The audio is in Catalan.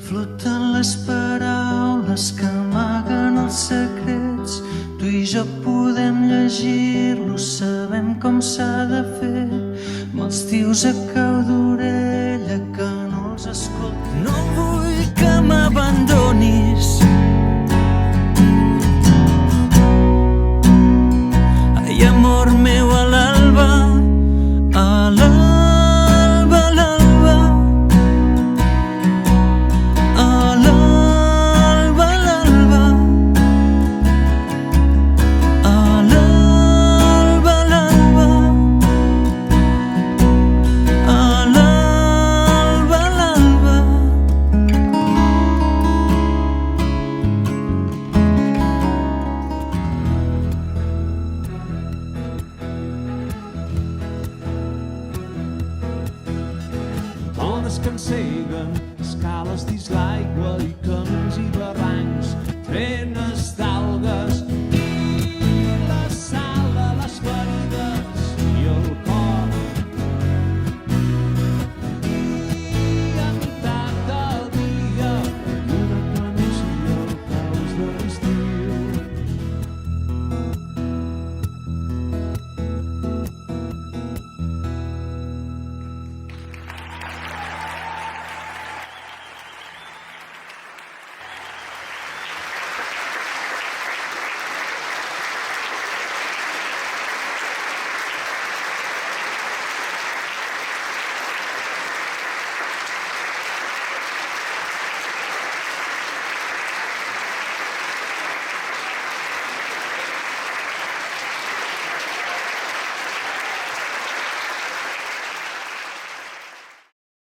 Floten les paraules que amaguen els secrets. Tu i jo podem llegir-los, sabem com s'ha de fer. Me'ls dius a cau d'orella que no els escolti. No vull que m'abandonis. Ai, amor meu, a l'alba, a l'alba, a l'alba, a l'alba, a l'alba, a l'alba, a l'alba, a l'alba, a l'alba. Dones que enceguen escales dins l'aigua i camins i